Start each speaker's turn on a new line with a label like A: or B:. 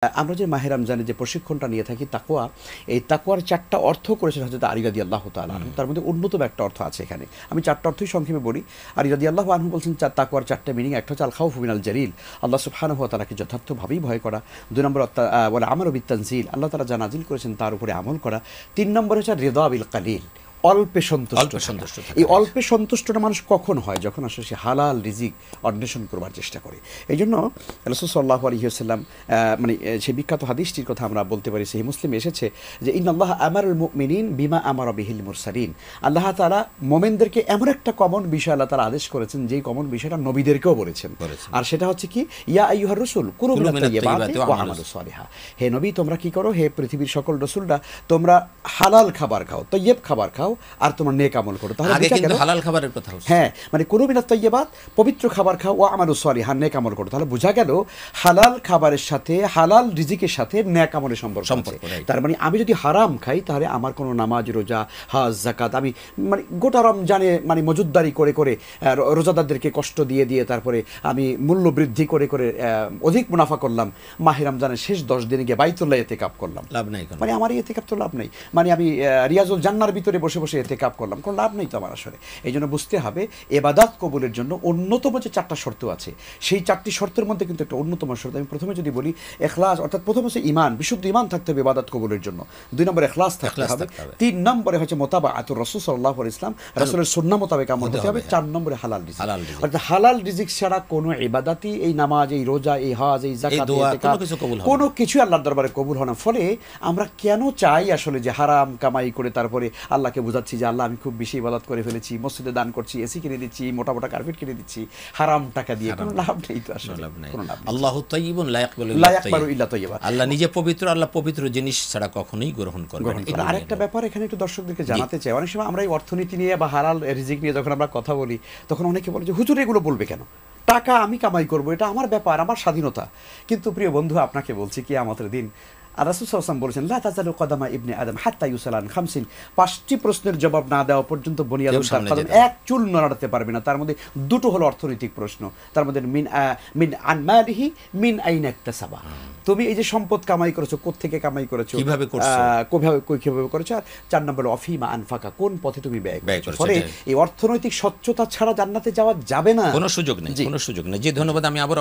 A: আমরা যে মাহে রমজানে যে প্রশিক্ষণটা নিয়ে থাকি তাকওয়া, এই তাকওয়ার 4টা অর্থ করেছেন হযরত আলী রাদিয়াল্লাহু তাআলা আনহু। তার মধ্যে অন্যতম একটা অর্থ আছে এখানে, আমি 4টা অর্থই সংক্ষেপে বলি। আলী রাদিয়াল্লাহু আনহু বলছেন তাকওয়ার 4টা মিনিং। একটা হচ্ছে আল খাউফু মিনাল জালিল, আল্লাহ সুবহানাহু ওয়া তাআলাকে যথার্থভাবেই ভয় করা। 2 নম্বর বলে আমারু বিত-তানজিল, আল্লাহ তাআলা যা নাজিল করেছেন তার উপরে আমল করা। 3 নম্বর হচ্ছে রিদা বিল কালিল, অল্পে সন্তুষ্ট। এই অল্পে সন্তুষ্টটা মানুষ কখন হয়? যখন আসলে সে হালাল রিজিক অন্বেষণ করবার চেষ্টা করে। এই জন্য রাসূল সাল্লাল্লাহু আলাইহি ওয়াসাল্লাম মানে সেই বিখ্যাত হাদিসটির কথা আমরা বলতে পারি, সেই মুসলিম এসেছে যে ইন্নাল্লাহ আমারুল মুমিনিন বিমা আমারা বিহিল মুরসালিন, আল্লাহ তাআলা মুমিনদেরকে এমন একটা কমন বিষয় আল্লাহ তাআলা আদেশ করেছেন যেই কমন বিষয়টা নবীদেরকেও বলেছেন। আর সেটা হচ্ছে কি, ইয়া আইয়ুহার রাসূল কুলু মিনাত তাইয়্যিবাতি ওয়া আমালু সালিহা, হে নবী তোমরা কি করো, হে পৃথিবীর সকল রাসূলরা তোমরা হালাল খাবার খাও, তাইয়্যিব খাবার খাও, আর তোমার নেক আমল করো। তাহলে
B: আগে কিন্তু হালাল খাবারের কথা হচ্ছে।
A: হ্যাঁ, মানে কুলু মিনাত তাইয়্যিবাত, পবিত্র খাবার খাও, ওয়া আমালু সালিহা, নেক আমল করো। তাহলে বোঝা গেল হালাল খাবারের সাথে হালাল রিজিকের সাথে নেক আমলের সম্পর্ক। তার মানে আমি যদি হারাম খাই তাহলে আমার কোনো নামাজ, রোজা, হজ, যাকাত আমি মানে গোটা রমজানে মানে মজুদদারি করে করে রোজাদারদেরকে কষ্ট দিয়ে দিয়ে তারপরে আমি মূল্য বৃদ্ধি করে করে অধিক মুনাফা করলাম, মাহে রমজানের শেষ 10 দিনে গিয়ে বাইতুল্লাহ ইতিকাফ করলাম, লাভ নাই। মানে আমার এই ইতিকাফ তো লাভ নাই, মানে আমি রিয়াজুল জান্নার ভিতরে বসে বসে ইতিকাফ করলাম, কোনো লাভ নেই তো আমার আসলে। এই জন্য বুঝতে হবে ইবাদত কবুলের জন্য অন্যতম যে 4টা শর্ত আছে, সেই 4টি শর্তের মধ্যে কিন্তু একটা অন্যতম শর্ত আমি প্রথমে যদি বলি ইখলাস, অর্থাৎ প্রথম হচ্ছে ঈমান, বিশুদ্ধ ঈমান থাকতে হবে ইবাদত কবুলের জন্য। 2 নম্বরে ইখলাস থাকতে হবে। 3 নম্বরে হচ্ছে মুতাবাআতুর রাসূল সাল্লাল্লাহু আলাইহি ওয়াসাল্লাম, রাসূলের সুন্নাহ মোতাবেক আমল করতে হবে। 4 নম্বরে হালাল রিজিক। অর্থাৎ হালাল রিজিক ছাড়া কোনো ইবাদতই, এই নামাজ, এই রোজা, এই হজ, এই যাকাত, কোনো কিছু আল্লাহর দরবারে কবুল হয় না। ফলে আমরা কেন চাই আসলে যে হারাম কামাই করে তারপরে আল্লাহকে বোঝাচ্ছি যে আল্লাহ আমি খুব বেশি ইবাদত করে ফেলেছি, মসজিদে দান করছি, এসি কিনে দিচ্ছি, মোটা মোটা কার্পেট কিনে দিচ্ছি, হারাম টাকা দিয়ে কোনো লাভ নেই তো আসলে।
B: আল্লাহু তাইয়্যিবুন লা ইয়াকবালু
A: ইল্লা তাইয়্যিবা,
B: আল্লাহ নিজে পবিত্র, আল্লাহ পবিত্র জিনিস ছাড়া কখনোই গ্রহণ করবেন না।
A: আরেকটা ব্যাপার এখানে একটু দর্শকদেরকে জানাতে চাই, অনেক সময় আমরা এই অর্থনীতি নিয়ে বা হালাল রিজিক নিয়ে যখন আমরা কথা বলি তখন অনেকে বলে যে হুজুর এগুলো বলবে কেন, টাকা আমি কামাই করবো, এটা আমার ব্যাপার, আমার স্বাধীনতা। কিন্তু প্রিয় বন্ধু, আপনাকে বলছি কিয়ামতের দিন রাসূল সাল্লাল্লাহু আলাইহি ওয়াসাল্লাম বলেছেন লা তাজালু কদামা ইবনে আদম হাত্তা ইউসাল আন খামসিন, 5টি প্রশ্নের জবাব না দেওয়া পর্যন্ত বনি আদম তার কদম এক চুল নড়াতে পারবে না। তার মধ্যে 2টো হলো অর্থনৈতিক প্রশ্ন, তার মধ্যে মিন আন মালিহি মিন আইনা ইকতাসাবা, তুমি এই যে সম্পদ কামাই করেছো, কোত্থেকে কামাই করেছো,
B: কিভাবে করছো,
A: কিভাবে করেছো। আর 4 নম্বর অফিমা আনফাকা, কোন পথে তুমি ব্যয় করেছো। ফলে এই অর্থনৈতিক স্বচ্ছতা ছাড়া জান্নাতে যাওয়া যাবে না,
B: কোনো সুযোগ নেই, কোনো সুযোগ নেই। জি ধন্যবাদ। আমি আবার